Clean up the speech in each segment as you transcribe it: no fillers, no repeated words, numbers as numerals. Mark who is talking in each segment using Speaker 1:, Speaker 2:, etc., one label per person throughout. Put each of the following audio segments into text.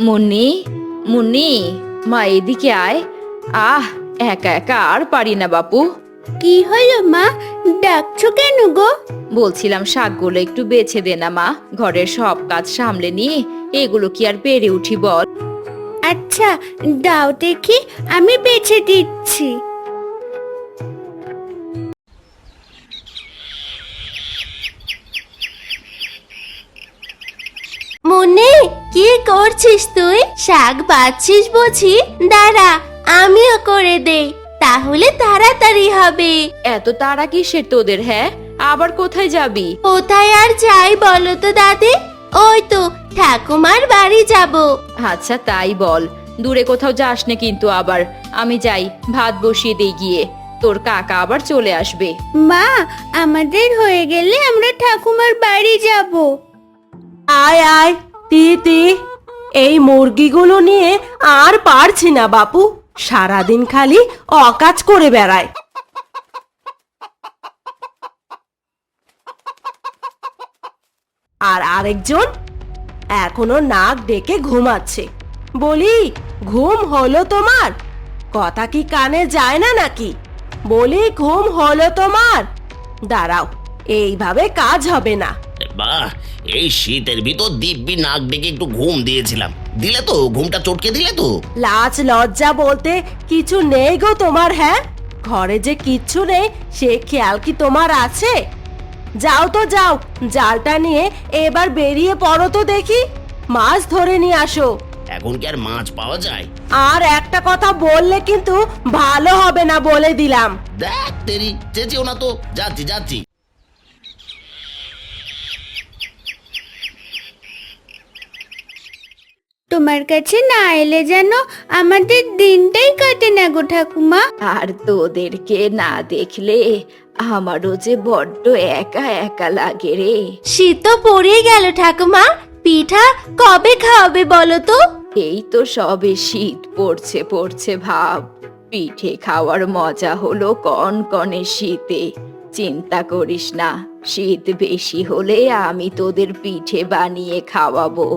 Speaker 1: মুন্নি, মুন্নি, মা এদিকে আয়। একা একা আর পারি না বাপু।
Speaker 2: কি হলো মা, ডাকছো কেন গো?
Speaker 1: বলছিলাম শাকগুলো একটু বেছে দে না মা, ঘরের সব কাজ সামলে নিয়ে এগুলো কি আর পেরে উঠি বল।
Speaker 2: আচ্ছা দাও দেখি, আমি বেছে দিচ্ছি। মনে কি করছিস তুই? শাক বাছছিস বুঝি? দাঁড়া, আমিও করে দেই, তাহলে তাড়াতাড়ি হবে।
Speaker 1: এত তাড়া কিসের তোদের? হ্যাঁ, আবার কোথায় যাবি?
Speaker 2: কোথায় আর যাই বলো তো দাদি? ওই তো ঠাকুমার বাড়ি যাব।
Speaker 1: আচ্ছা তাই বল, দূরে কোথাও যাস না কিন্তু আবার। আমি যাই, ভাত বসিয়ে দেই গিয়ে, তোর কাকা আবার চলে আসবে।
Speaker 2: মা, আমাদের হয়ে গেলে আমরা ঠাকুমার বাড়ি যাব।
Speaker 3: আয় আয় তিতি, এই মুরগিগুলো নিয়ে আর পারছি না বাপু, সারাদিন খালি অকাজ করে বেড়ায়। আর আরেকজন এখনো নাক ডেকে ঘুমাচ্ছে। বলি, ঘুম হলো তোমার? কথা কি কানে যায় না নাকি? বলি, ঘুম হলো তোমার? দাঁড়াও, এইভাবে কাজ হবে না।
Speaker 4: বাহ, এই শীতের ভিতর দিব্যি নাক ডেকে একটু ঘুম দিয়েছিলাম, দিলে তো, ঘুমটা চটকে দিলে তো।
Speaker 3: লাজ লজ্জা বলতে কিছু নেই গো তোমার? হ্যাঁ, ঘরে যে কিচ্ছু নেই সে খেয়াল কি তোমার আছে? যাও তো যাও, জালটা নিয়ে এবার বেরিয়ে পড়ো তো দেখি, মাছ ধরে নিয়ে আসো।
Speaker 4: এখন কি আর মাছ পাওয়া যায়?
Speaker 3: আর একটা কথা বললে কিন্তু ভালো হবে না বলে দিলাম।
Speaker 4: দেখ তেরি, চেঁচিও না তো, যাচ্ছি যাচ্ছি।
Speaker 2: তোমার কাছে না এলে যেন আমাদের দিনটাই কাটে না গো ঠাকুমা।
Speaker 1: আর তোদেরকে না দেখলে আমারও যে বড্ড একা একা লাগে রে।
Speaker 2: শীত তো পড়েই গেল ঠাকুমা, পিঠা কবে খাওয়াবে বলো তো?
Speaker 1: এই তো সবে শীত পড়ছে পড়ছে ভাব, পিঠে খাওয়ার মজা হলো কনকনে শীতে। চিন্তা করিস না, শীত বেশি হলে আমি তোদের পিঠে বানিয়ে খাওয়াবো।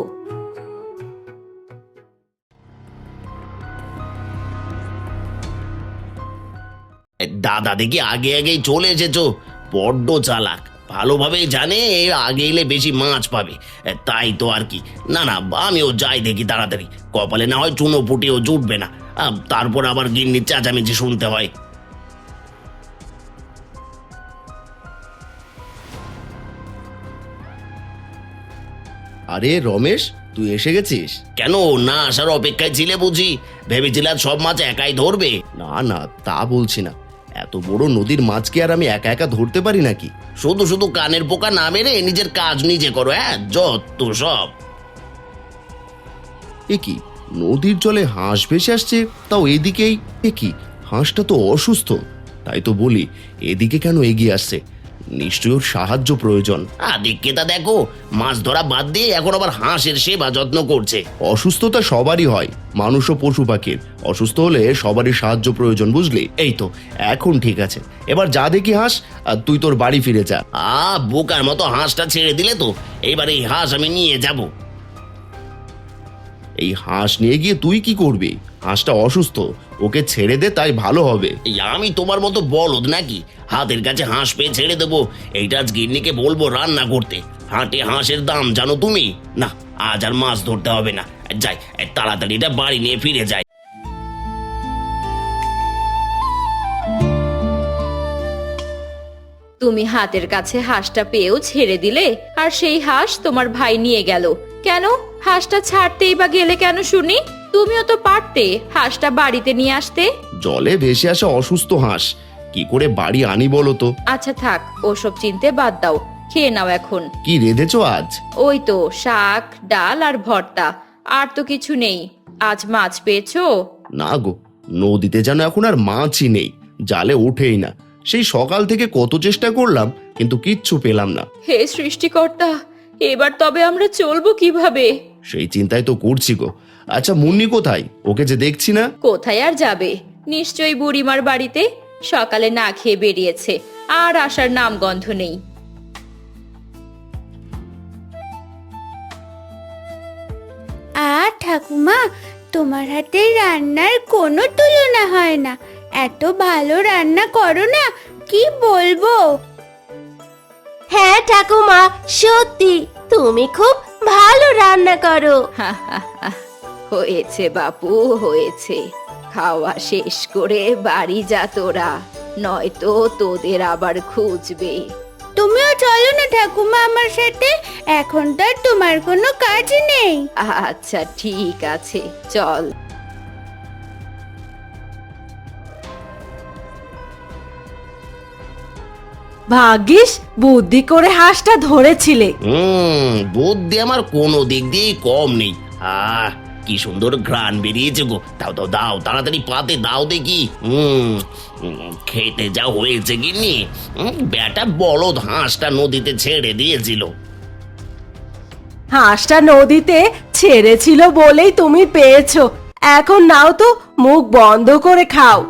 Speaker 4: দাদা দেখি আগে আগেই চলে এসেছো, বড্ড চালাক, ভালোভাবেই জানে এর আগে এলে বেশি মাছ পাবে, তাই তো আর কি। না না, আমিও যাই দেখি তাড়াতাড়ি, কপালে না হয় চুনো ফুটেও জুটবে না, তারপর আবার গিন্নির চেঁচামেচি শুনতে হয়।
Speaker 5: আরে রমেশ, তুই এসে গেছিস?
Speaker 4: কেন, না আসার অপেক্ষায় ছিলে বুঝি? ভেবেছিলে আর সব মাছ একাই ধরবে?
Speaker 5: না না, তা বলছি না, এত বড় নদীর মাছকে আর আমি একা একা ধরতে পারি নাকি?
Speaker 4: শুধু শুধু কানের পোকা না মেরে নিজের কাজ নিজে করো, হ্যাঁ, যত সব।
Speaker 5: এ কি, নদীর জলে হাঁস ভেসে আসছে, তাও এদিকেই? এ কি, হাঁসটা তো অসুস্থ, তাই তো বলি এদিকে কেন এগিয়ে আসছে? নিশ্চয়ই ওর সাহায্য প্রয়োজন।
Speaker 4: আদিক্যতা দেখো, মাছ ধরা বাদ দিয়ে এখন আবার হাঁসের সেবা যত্ন করছে।
Speaker 5: অসুস্থতা সবারই হয়, মানুষ ও পশু পাখির। অসুস্থ হলে সবারই সাহায্য প্রয়োজন, বুঝলি? এই তো, এখন ঠিক আছে, এবার যা দেখি হাঁস, আর তুই তোর বাড়ি ফিরে যা।
Speaker 4: বোকার মতো হাঁসটা ছেড়ে দিলে তো, এবার এই হাঁস আমি নিয়ে যাব।
Speaker 5: এই হাঁস নিয়ে গিয়ে তুই কি করবি? হাঁসটা অসুস্থ, ওকে ছেড়ে দে, তাই ভালো হবে।
Speaker 4: এই আমি তোমার মতো বলদ নাকি, হাতের কাছে হাঁস পেয়ে ছেড়ে দেবো? এইটা আজ গিন্নিকে বলবো রান্না করতে। হাটে হাঁসের দাম জানো তুমি? না, আজ আর মাছ ধরতে হবে না, যাই তাড়াতাড়ি এটা বাড়ি নিয়ে ফিরে যাই।
Speaker 1: তুমি হাতের কাছে হাঁসটা পেয়েও ছেড়ে দিলে, আর সেই হাঁস তোমার ভাই নিয়ে গেল কেন? হাঁসটা ছাড়তেই বা গেলে কেন শুনি? তুমিও তো পারতে হাঁসটা বাড়িতে নিয়ে আসতে।
Speaker 5: জলে ভেসে আসা অসুস্থ হাঁস কি করে বাড়ি আনি বলো তো?
Speaker 1: আচ্ছা থাক, ওসব চিনতে বাদ দাও, খেয়ে নাও এখন।
Speaker 5: কি রেঁধেছো আজ?
Speaker 1: ওই তো শাক, ডাল আর ভর্তা, আর তো কিছু নেই। আজ মাছ পেয়েছো?
Speaker 5: না গো, নদীতে যেন এখন আর মাছই নেই, জালে ওঠেই না। সেই সকাল থেকে কত চেষ্টা করলাম, কিন্তু কিচ্ছু পেলাম না।
Speaker 1: হে সৃষ্টিকর্তা, এবার তবে আমরা চলবো কিভাবে?
Speaker 5: সেই চিন্তায় তো করছি গো। আচ্ছা মুন্নি কোথায়? ওকে যে দেখছি না।
Speaker 1: কোথায় আর যাবে, নিশ্চয়ই বুড়িমার বাড়িতে সকালে না খেয়ে বেরিয়েছে, আর আসার নাম গন্ধ নেই।
Speaker 2: ঠাকুমা, তোমার হাতের রান্নার কোনো তুলনা হয় না। এত ভালো রান্না করো না, কি বলবো।
Speaker 3: হ্যাঁ ঠাকুমা, সত্যি তুমি খুব ভালো রান্না করো।
Speaker 1: হয়েছে বাপু, হয়েছে। খাওয়া শেষ করে বাড়ি যা তোরা, নয়তো তোদের আবার খুঁজবে।
Speaker 2: তুমিও চলো না ঠাকুমা আমার সাথে, এখন তো আর তোমার কোনো কাজ নেই।
Speaker 1: আচ্ছা ঠিক আছে, চল।
Speaker 3: ভাগ্যিস বুদ্ধি করে হাঁসটা ধরেছিলে।
Speaker 4: বুদ্ধি আমার কোনো দিক দিয়েই কম নেই। কি সুন্দর ঘ্রাণ বেরিয়েছে গো। দাও দাও দাও, তাড়াতাড়ি পাতে দাও দেখি। খেতে যা হয়েছে গিন্নি। বেটা বলদ হাঁসটা নদীতে ছেড়ে দিয়েছিল।
Speaker 3: হাঁসটা নদীতে ছেড়েছিল বলেই তুমি পেয়েছো। এখন নাও তো, মুখ বন্ধ করে খাও।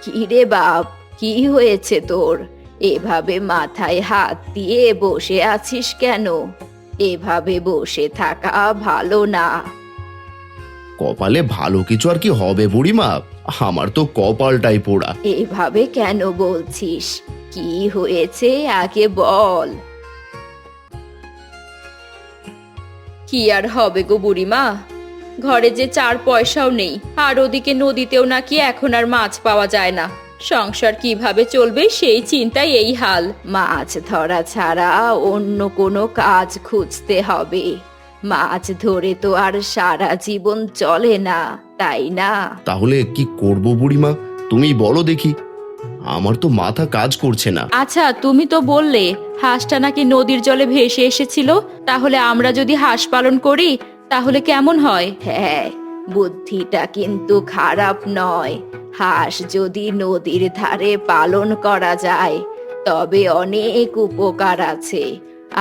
Speaker 1: কি রে বাপ, কি হয়েছে তোর? এভাবে মাথায় হাত দিয়ে বসে আছিস কেন? এভাবে বসে থাকা ভালো না।
Speaker 5: কপালে ভালো কিছু আর কি হবে বুড়িমা, আমার তো কপালটাই পোড়া।
Speaker 1: এভাবে কেন বলছিস? কি হয়েছে আগে বল। কি আর হবে গো বুড়িমা, ঘরে যে 4 পয়সাও নেই, আর ওদিকে নদীতেও নাকি এখন আর মাছ পাওয়া যায় না। সংসার কিভাবে চলবে সেই চিন্তায় এই হাল। মাছ ধরা ছাড়া অন্য কোনো কাজ খুঁজতে হবে। মাছ ধরে তো আর সারা জীবন চলে না, তাই না?
Speaker 5: তাহলে কি করব বুড়িমা, তুমি বলো দেখি, আমার তো মাথা কাজ করছে না।
Speaker 1: আচ্ছা, তুমি তো বললে হাঁসটা নাকি নদীর জলে ভেসে এসেছিল, তাহলে আমরা যদি হাঁস পালন করি তাহলে কেমন হয়? হ্যাঁ, বুদ্ধিটা কিন্তু খারাপ নয়। হাঁস যদি নদীর ধারে পালন করা যায় তবে অনেক উপকার আছে।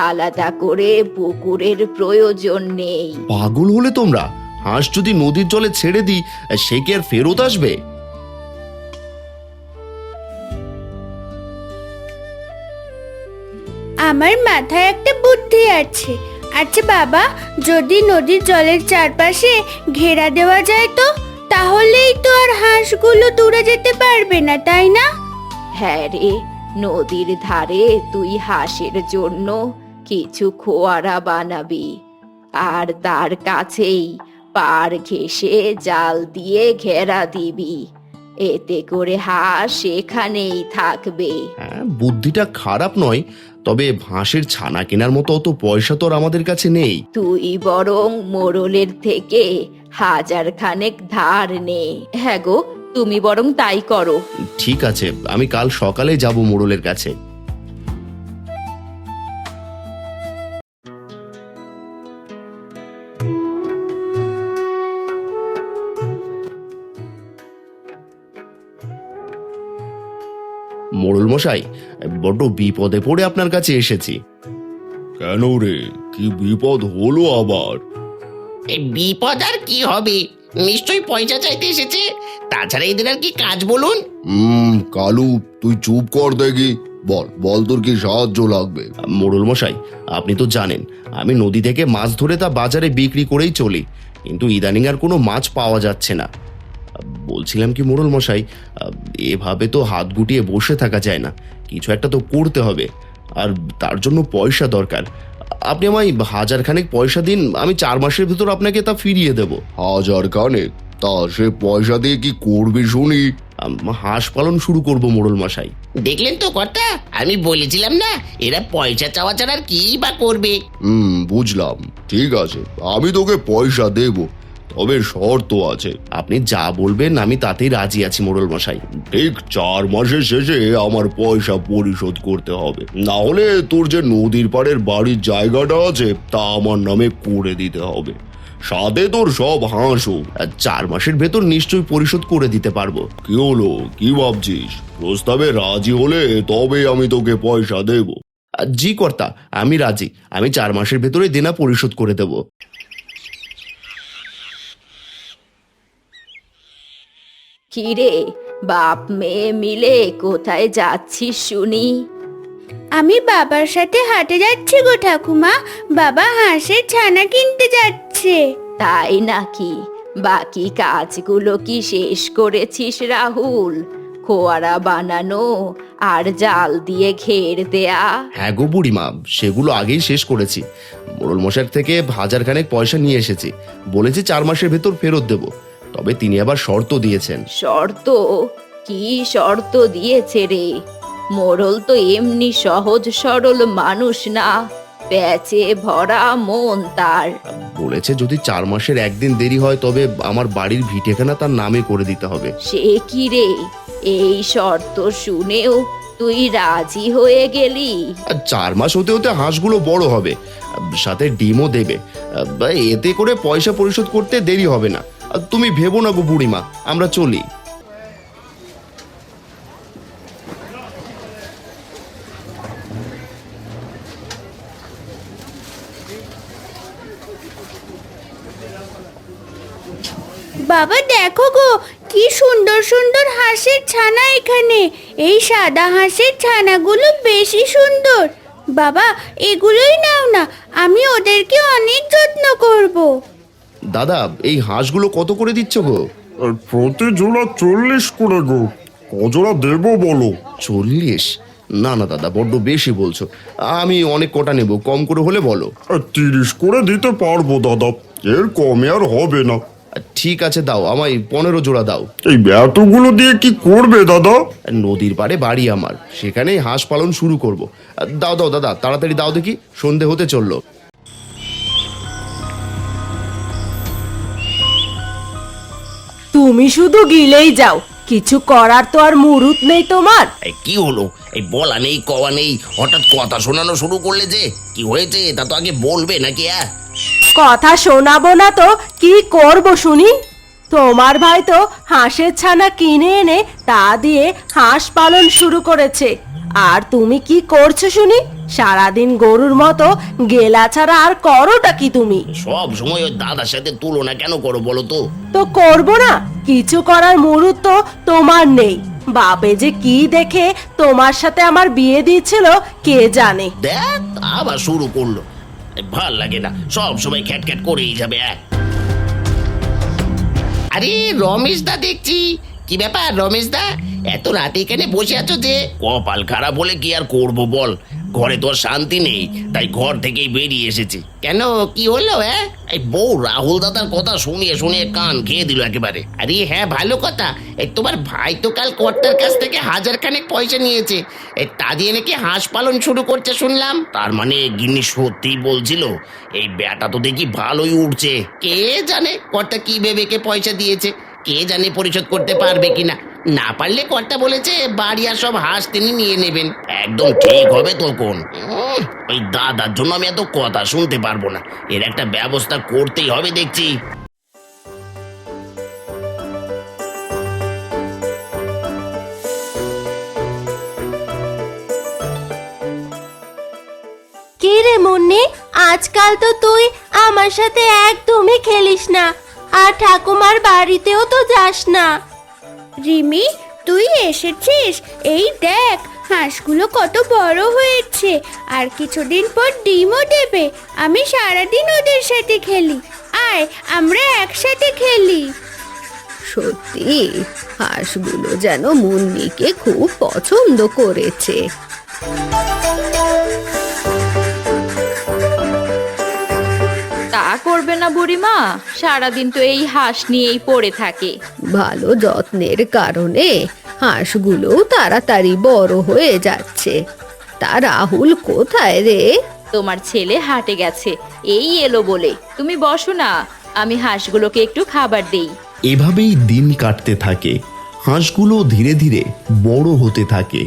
Speaker 1: আলাদা করে পুকুরের প্রয়োজন নেই।
Speaker 5: পাগল হলে তোমরা? হাঁস যদি নদীর জলে ছেড়ে দিই, সে কি আর ফেরত আসবে?
Speaker 2: আমার মাথায় একটা বুদ্ধি আছে। আচ্ছা বাবা, যদি নদীর জলের চারপাশে ঘেরা দেওয়া যায় তো, তাহলেই তো আর হাঁসগুলো দূরে যেতে পারবে না, তাই না?
Speaker 1: হ্যাঁ রে, নদীর ধারে তুই হাঁসের জন্য কিছু খোয়ারা বানাবি, আর তার কাছেই পার ঘেঁষে জাল দিয়ে ঘেরা দিবি। এতে করে হাঁস এখানেই থাকবে।
Speaker 5: হ্যাঁ, বুদ্ধিটা খারাপ নয়, তবে হাঁসের ছানা কেনার মতো অত পয়সা তো আর আমাদের কাছে নেই।
Speaker 1: তুই বরং মোড়লের থেকে 1000 খানেক ধার নে। হ্যাঁ গো, তুমি বরং তাই করো।
Speaker 5: ঠিক আছে, আমি কাল সকালে যাব মোড়লের কাছে। মোড়ল মশাই, বড্ড বিপদে পড়ে আপনার কাছে এসেছি।
Speaker 6: কেন রে, কি বিপদ হলো আবার?
Speaker 4: এই বিপদ আর কি হবে, নিশ্চয়ই পয়সা চাইতে এসেছে। তাছাড়া এদের আর কি কাজ বলুন?
Speaker 6: কালু, তুই চুপ কর দেখি। বল বল, তোর কি সাহায্য লাগবে?
Speaker 5: মোড়ল মশাই, আপনি তো জানেন আমি নদী থেকে মাছ ধরে তা বাজারে বিক্রি করেই চলি, কিন্তু ইদানিং আর কোনো মাছ পাওয়া যাচ্ছে না। বলছিলাম কি মোড়ল মশাই, এভাবে তো হাত গুটিয়ে বসে থাকা যায় না, কিছু একটা তো করতে হবে, আর তার জন্য পয়সা দরকার। আপনি আমায় 1000 খানেক পয়সা দিন, আমি 4 মাসের ভিতর আপনাকে তা ফিরিয়ে দেব।
Speaker 6: 1000 খানেক? তা সে পয়সা দিয়ে কি করবি শুনি?
Speaker 5: হাঁস পালন শুরু করব মোড়ল মশাই।
Speaker 4: দেখলেন তো কর্তা, আমি বলেছিলাম না, এরা পয়সা চাওয়া ছাড়া আর কি বা করবে।
Speaker 6: বুঝলাম, ঠিক আছে, আমি তোকে পয়সা দেব, তবে শর্ত আছে।
Speaker 5: আপনি যা বলবেন আমি তাতেই রাজি আছি মোড়ল মশাই।
Speaker 6: ঠিক 4 মাসের শেষে আমার পয়সা পরিশোধ করতে হবে, না হলে তোর যে নদীর পাড়ের বাড়ির জায়গাটা আছে তা আমার নামে করে দিতে হবে। সাথে তোর সব হাঁসও।
Speaker 5: 4 মাসের ভেতর নিশ্চয়ই পরিশোধ করে দিতে পারবো।
Speaker 6: কি হলো, কি ভাবছিস? প্রস্তাবে রাজি হলে তবে আমি তোকে পয়সা দেব।
Speaker 5: জি কর্তা, আমি রাজি। আমি 4 মাসের ভেতরে দেনা পরিশোধ করে দেব।
Speaker 1: কিরে, বাপ মেয়ে মিলে কোথায় যাচ্ছিস শুনি?
Speaker 2: আমি বাবার সাথে হাটে যাচ্ছি গো ঠাকুমা। বাবা হাঁসের ছানা কিনতে যাচ্ছে।
Speaker 1: তাই নাকি? বাকি কাজগুলো কি শেষ করেছিস রাহুল? খোয়ারা বানানো আর জাল দিয়ে ঘের দেয়া?
Speaker 5: হ্যাঁ গো বুড়িমা, সেগুলো আগেই শেষ করেছি। মোড়ল মশাই থেকে 1000 খানেক পয়সা নিয়ে এসেছি। বলেছি 4 মাসের ভেতর ফেরত দেব। তবে তিনি আবার শর্ত দিয়েছেন।
Speaker 1: শর্ত? কি শর্ত দিয়েছে রে? মোড়ল তো এমনি সহজ সরল মানুষ না, প্যাচে ভরা মন তার।
Speaker 5: বলেছে যদি 4 মাসের একদিন দেরি হয় তবে আমার বাড়ির ভিটেখানা তার নামে করে দিতে হবে।
Speaker 1: সে কি রে, এই শর্ত শুনেও তুই রাজি হয়ে গেলি?
Speaker 5: আর 4 মাস হতে হতে হাঁসগুলো বড় হবে, সাথে ডিমও দেবে। এতে করে পয়সা পরিশোধ করতে দেরি হবে না। তুমি ভেবো না গো বুড়িমা, আমরা চলি।
Speaker 2: বাবা দেখো গো, কি সুন্দর সুন্দর হাঁসের ছানা এখানে। এই সাদা হাঁসের ছানাগুলো বেশি সুন্দর। বাবা এগুলোই নাও না, আমি ওদেরকে অনেক যত্ন করব।
Speaker 5: দাদা, এই হাঁসগুলো কত করে দিচ্ছ গো?
Speaker 7: প্রতি জোড়া 40 করে গো। কজোড়া দেবো বলো?
Speaker 5: 40? না না দাদা, বড্ড বেশি বলছো। আমি অনেক কটা নেব, কম করে হলে বলো।
Speaker 7: 30 করে দিতে পারবো দাদা, এর কমে আর হবে না।
Speaker 5: ঠিক আছে, দাও, আমায় 15 জোড়া দাও।
Speaker 7: এই এতগুলো দিয়ে কি করবে দাদা?
Speaker 5: নদীর পাড়ে বাড়ি আমার, সেখানেই হাঁস পালন শুরু করব। দাও দাও দাদা, তাড়াতাড়ি দাও দেখি, সন্ধে হতে চললো।
Speaker 3: তুমি শুধু গিলেই যাও, কিছু করার তো আর মুরুত নেই তোমার।
Speaker 4: এই কি হলো? এই বলা নেই কওয়া নেই, হঠাৎ কথা শোনানো শুরু করলে যে? কি হয়েছে তা তো আগে বলবে নাকি?
Speaker 3: কথা শোনাবো না তো কি করব শুনি? তোমার ভাই তো হাঁসের ছানা কিনে এনে তা দিয়ে হাঁস পালন শুরু করেছে, আর তুমি কি করছো শুনি? সারাদিন গরুর মতো গেলা ছাড়া আর করোটা কি তুমি?
Speaker 4: সব সময় ওই দাদার সাথে তুলনা কেন করো বলো তো?
Speaker 3: তো করবো না, কিছু করার মুরুত তো তোমার নেই। বাপে যে কি দেখে তোমার সাথে আমার বিয়ে দিয়েছিল কে জানে।
Speaker 4: দেখ আবার শুরু করলো, ভাল লাগে না, সব সময় খ্যাট করেই যাবে। আরে রমেশ দা দেখছি। কি ব্যাপার রমেশ দা, এত রাতে এখানে বসে আছো যে? কপাল খারাপ বলে কি আর করব বল, ঘরে তো আর শান্তি নেই, তাই ঘর থেকেই বেরিয়ে এসেছি। কেন, কি হলো? এই বউ রাহুল দাদার কথা শুনিয়ে শুনিয়ে কান খেয়ে দিল একেবারে। আরে হ্যাঁ, ভালো কথা। এই তোমার ভাই তো কাল কর্তার কাছ থেকে 1000 খানেক পয়সা নিয়েছে, এই তা দিয়ে নাকি হাঁস পালন শুরু করছে শুনলাম। তার মানে গিন্নি সত্যি বলছিল? এই বেটা তো দেখি ভালোই উঠছে। কে জানে কর্তা কি ভেবে কে পয়সা দিয়েছে, কে জানে পরিশোধ করতে পারবে কিনা। না পারলে কর্তা বলেছে বাড়ি আর সব হাঁস তিনি নিয়ে নেবেন। একদম ঠিক হবে তখন। ওই দাদার জন্য আমি এত কথা শুনতে পারবো না, এর একটা ব্যবস্থা করতেই হবে দেখছি।
Speaker 3: কি রে মুন্নি, আজকাল তো তুই আমার সাথে একদমই খেলিস না, আর ঠাকুমার বাড়িতেও তো যাস না।
Speaker 2: রিমি তুই এসেছিস? এই দেখ হাঁসগুলো কত বড় হয়েছে, আর কিছুদিন পর ডিমও দেবে। আমি সারাদিন ওদের সাথে খেলি। আয় আমরা একসাথে খেলি।
Speaker 1: সত্যি হাঁসগুলো যেন মুন্নিকে খুব পছন্দ করেছে। তা করবে না বুড়িমা, সারাদিন তো এই হাঁস নিয়েই পড়ে থাকে। ভালো যত্নের কারণে হাঁসগুলো তাড়াতাড়ি বড় হয়ে যাচ্ছে। তা রাহুল কোথায় রে? তোমার ছেলে হাটে গেছে, এই এলো বলে। তুমি বসো না, আমি হাঁসগুলোকে একটু খাবার দেই।
Speaker 5: এভাবেই দিন কাটতে থাকে, হাঁসগুলো ধীরে ধীরে বড় হতে থাকে।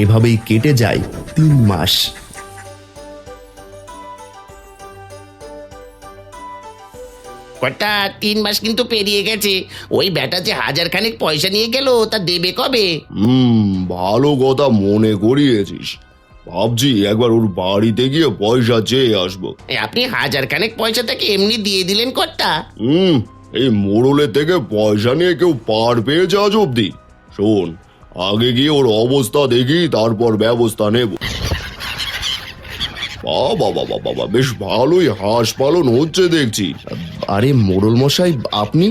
Speaker 5: এভাবেই কেটে যায় 3 মাস।
Speaker 4: কটা 3 মাস কিন্তু পেরিয়ে গেছে। ওই বেটা যে 1000 খানেক পয়সা নিয়ে গেল তা দেবে কবে?
Speaker 6: ভালো কথা মনে করিয়েছিস। ভাবছি একবার ওর বাড়িতে গিয়ে পয়সা চেয়ে আসবো।
Speaker 4: আপনি 1000 খানেক পয়সা তাকে এমনি দিয়ে দিলেন কর্তা?
Speaker 6: এই মোড়লের থেকে পয়সা নিয়ে কেউ পার পেয়েছে আজ অব্দি? শোন, আগে গিয়ে ওর অবস্থা দেখি, তারপর ব্যবস্থা নেব। বাবা বাবা বাবা, বেশ ভালোই হাঁস পালন হচ্ছে দেখছি।
Speaker 5: আরে মোড়ল মশাই, আপনি?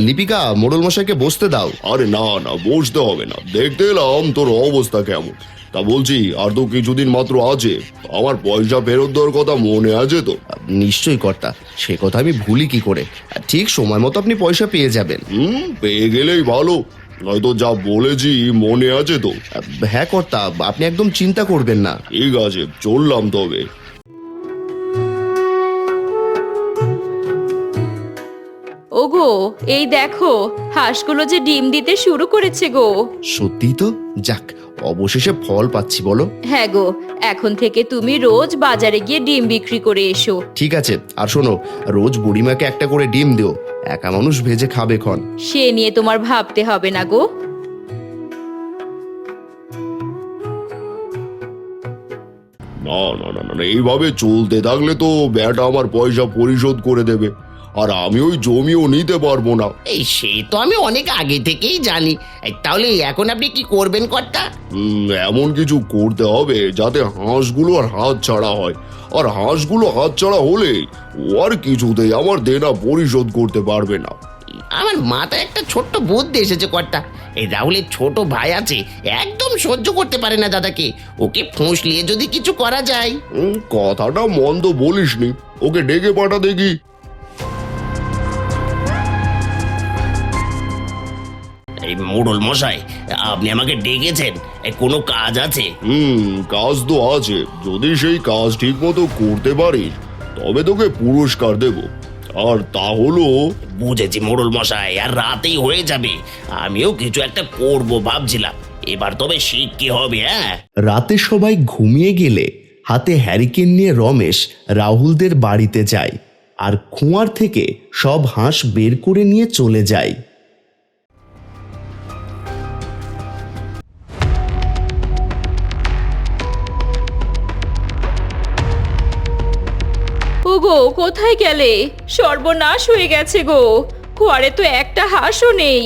Speaker 5: লিপিকা, মোড়ল মশাইকে বসতে দাও।
Speaker 6: আরে না না, বসতে হবে না, দেখতে এলাম তোর অবস্থা কেমন। তা বলছি, আর তো কিছুদিন মাত্র আছে, আমার পয়সা ফেরত দেওয়ার কথা মনে আছে তো?
Speaker 5: নিশ্চয়ই কর্তা, সে কথা আমি ভুলি কি করে। ঠিক সময় মতো আপনি পয়সা পেয়ে যাবেন।
Speaker 6: পেয়ে গেলেই ভালো, নয়তো যা বলেছি মনে আছে তো?
Speaker 5: হ্যাঁ কর্তা, আপনি একদম চিন্তা করবেন না।
Speaker 6: ঠিক আছে, চললাম তবে।
Speaker 1: ওগো, এই দেখো হাঁসগুলো যে ডিম দিতে শুরু করেছে গো।
Speaker 5: সত্যিই তো, যাক, অবশেষে ফল পাচ্ছি বলো।
Speaker 1: হ্যাঁ গো, এখন থেকে তুমি রোজ বাজারে গিয়ে ডিম বিক্রি করে এসো।
Speaker 5: ঠিক আছে, আর শোনো, রোজ বুড়িমাকে একটা করে ডিম দিও, একা মানুষ ভেজে খাবে ক্ষণ।
Speaker 1: সে নিয়ে তোমার ভাবতে হবে না গো।
Speaker 6: না না না না, এইভাবে চলতে থাকলে তো ব্যাটা আমার পয়সা পরিশোধ করে দেবে, আর আমি ওই জমিও নিতে পারবো না।
Speaker 4: এই সে তো আমি অনেক আগে থেকেই জানি। তাহলে এখন আপনি কি করবেন কর্তা?
Speaker 6: এমন কিছু করতে হবে যাতে হাঁসগুলো আর হাত ছাড়া হয়, আর হাঁসগুলো হাত ছাড়া হলে ও আর কিছুতেই আমার দেনা পরিশোধ করতে পারবে না।
Speaker 4: আমার মাথায় একটা ছোট্ট বুদ্ধি এসেছে কর্তা। এই রাহুলের ছোট ভাই আছে, একদম সহ্য করতে পারে না দাদাকে। ওকে ফুঁসলিয়ে যদি কিছু করা যায়।
Speaker 6: কথাটা মন্দ বলিসনি, ওকে ডেকে পাঠা দেখি।
Speaker 4: এই মোড়ল মশাই, আপনি আমাকে ডেকেছেন, কোনো কাজ আছে?
Speaker 6: কাজ তো আছে, যদি সেই কাজ ঠিক মতো করতে পারিস তবে তোকে পুরস্কার দেব। আর তা হলো,
Speaker 4: বুঝেছি মোড়ল মশাই, আর রাতেই হয়ে যাবে। আমিও কিছু একটা করব ভাবছিলাম, এবার তবে শিখতে হবে। হ্যাঁ,
Speaker 5: রাতে সবাই ঘুমিয়ে গেলে হাতে হ্যারিকেন নিয়ে রমেশ রাহুলদের বাড়িতে যায় আর কুয়ার থেকে সব হাঁস বের করে নিয়ে চলে যায়।
Speaker 1: ওগো, কোথায় গেলে? সর্বনাশ হয়ে গেছে গো, ঘরে তো একটা হাঁসও নেই।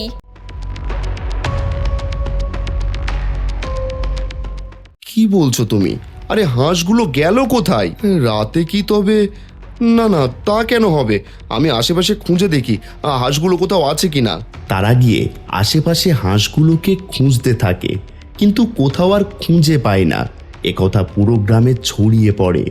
Speaker 5: কি বলছো তুমি? আরে হাঁসগুলো গেল কোথায়? রাতে কি তবে? না না, তা কেন হবে? আমি আশেপাশে খুঁজে দেখি হাঁসগুলো কোথাও আছে কিনা। তারা গিয়ে আশেপাশে হাঁসগুলোকে খুঁজতে থাকে, কিন্তু কোথাও আর খুঁজে পায় না। একথা পুরো গ্রামে ছড়িয়ে পড়ে।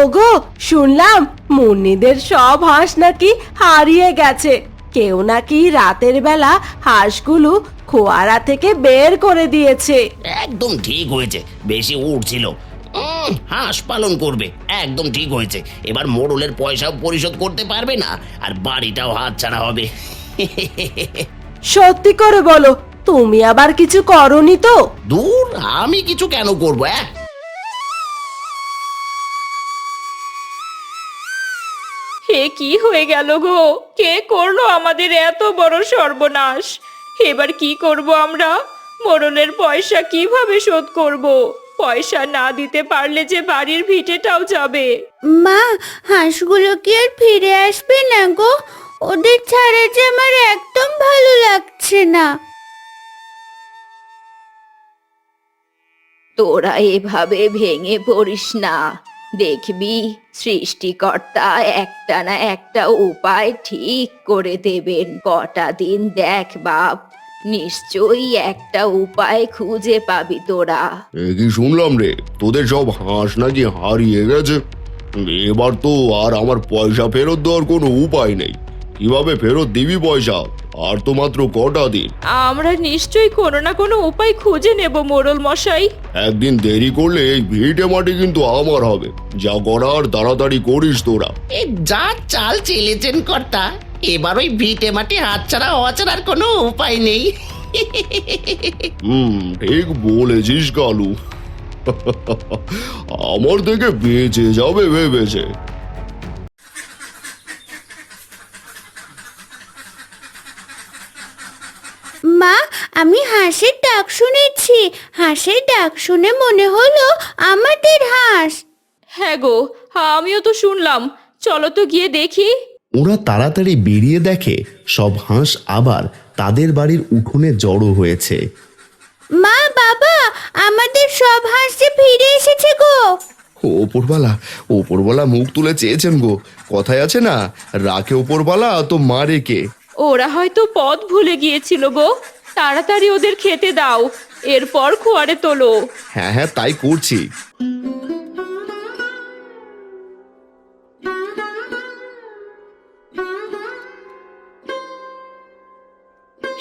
Speaker 3: ওগো, শুনলাম মুন্নিদের সব হাঁস নাকি হারিয়ে গেছে। কেউ নাকি রাতের বেলা হাঁসগুলো খোয়ারা থেকে বের করে দিয়েছে।
Speaker 4: একদম ঠিক হয়েছে, বেশি উঠছিল। হাঁস পালন করবে, একদম ঠিক হয়েছে। এবার মোড়লের পয়সাও পরিশোধ করতে পারবে না, আর বাড়িটাও হাত ছাড়া হবে।
Speaker 3: সত্যি করে বলো, তুমি আবার কিছু করনি তো?
Speaker 4: দূর, আমি কিছু কেন করবো?
Speaker 1: হে, কি হয়ে গেল গো? কে করলো আমাদের এত বড় সর্বনাশ? এবার কি করব আমরা? মোড়লের পয়সা কিভাবে শোধ করব? পয়সা না দিতে পারলে যে বাড়ির ভিটেটাও যাবে।
Speaker 2: মা, হাঁসগুলো কি আর ফিরে আসবে না গো? ওদের ছাড়া যে আমার একদম ভালো লাগছে না।
Speaker 1: তোরা এভাবে ভেঙে পড়িস না, দেখবি সৃষ্টিকর্তা একটা না একটা উপায় ঠিক করে দেবেন। কটা দিন দেখ বাপ, নিশ্চয়ই একটা উপায় খুঁজে পাবি তোরা।
Speaker 6: কি শুনলাম রে, তোদের সব হাঁস নাকি হারিয়ে গেছে? এবার তো আর আমার পয়সা ফেরত দেওয়ার কোনো উপায় নেই। কিভাবে ফেরত দিবি পয়সা? আর তো মাত্র কটা দিন।
Speaker 1: আমরা নিশ্চয়ই কোনো না কোনো উপায় খুঁজে নেব মোড়ল মশাই।
Speaker 6: একদিন দেরি করলে এই ভিটে মাটি কিন্তু আমার হবে। যা করার তাড়াতাড়ি করিস তোরা।
Speaker 4: এই যা চাল চেলেছেন কর্তা, এবার ওই ভিটে মাটি হাত ছাড়া হওয়া ছাড়ার কোনো উপায় নেই।
Speaker 6: ঠিক বলেছিস কালু। আমার থেকে বেঁচে যাবে ভেবেছে।
Speaker 2: মা, আমি হাঁসের ডাক শুনেছি। হাঁসের ডাক শুনে মনে হলো আমাদের হাঁস।
Speaker 1: হ্যাঁ গো, আমিও তো শুনলাম। চলো তো গিয়ে দেখি।
Speaker 5: ওরা তাড়াতাড়ি বেরিয়ে দেখে সব হাঁস আবার তাদের বাড়ির উঠোনে জড়ো হয়েছে।
Speaker 2: মা, বাবা, আমাদের সব হাঁস যে ফিরে এসেছে গো।
Speaker 5: ওপরওয়ালা ওপরওয়ালা মুখ তুলে চেয়েছেন গো। কথায় আছে না, রাখে ওপরওয়ালা তো মারে কে।
Speaker 1: ওরা হয়তো পথ ভুলে গিয়েছিল গো। তাড়াতাড়ি ওদের খেতে দাও, এরপর খোয়ারে তোলো।
Speaker 5: হ্যাঁ হ্যাঁ, তাই করছি।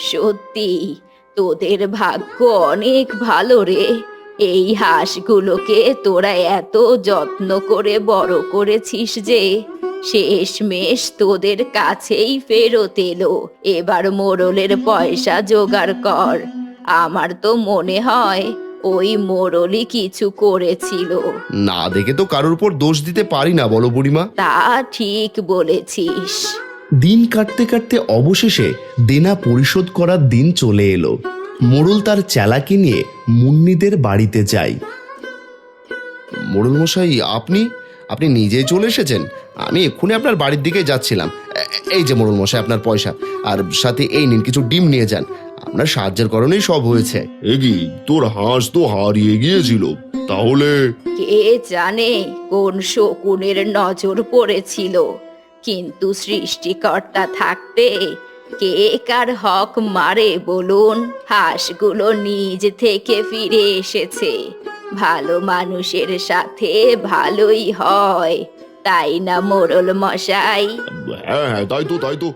Speaker 1: সত্যি তোদের ভাগ্য অনেক ভালো রে। এই হাঁসগুলোকে তোরা এত যত্ন করে বড় করেছিস যে শেষমেশ তোদের কাছেই ফেরত এলো। এবার মোড়লের পয়সা জোগাড় কর। আমার তো মনে হয় ওই মোড়লই কিছু করেছিল।
Speaker 5: না দেখে তো কারোর উপর দোষ দিতে পারি না, বলো বুড়িমা।
Speaker 1: তা ঠিক বলেছিস।
Speaker 5: দিন কাটতে কাটতে অবশেষে দেনা পরিশোধ করার দিন চলে এলো। মোড়ল তার চেলাকে নিয়ে মুন্নিদের বাড়িতে যায়। মোড়ল মশাই, আপনি আপনি নিজেই চলে এসেছেন? আমি এক্ষুনি আপনার বাড়ির দিকে যাচ্ছিলাম। এই যে মোড়ল মশাই, আপনার পয়সা, আর সাথে এই নিন কিছু ডিম নিয়ে যান। আপনার সাহায্যের কারণেই সব হয়েছে।
Speaker 6: এগি, তোর হাঁস তো হারিয়ে গিয়েছিল, তাহলে
Speaker 1: কে জানে কোন শকুনের নজর পড়েছিল, কিন্তু সৃষ্টিকর্তা থাকতে কে কার হক মারে বলুন? হাঁসগুলো নিজ থেকে ফিরে এসেছে। ভালো মানুষের সাথে ভালোই হয়, তাই না মোড়ল মশাই?
Speaker 6: হ্যাঁ হ্যাঁ, তাই তো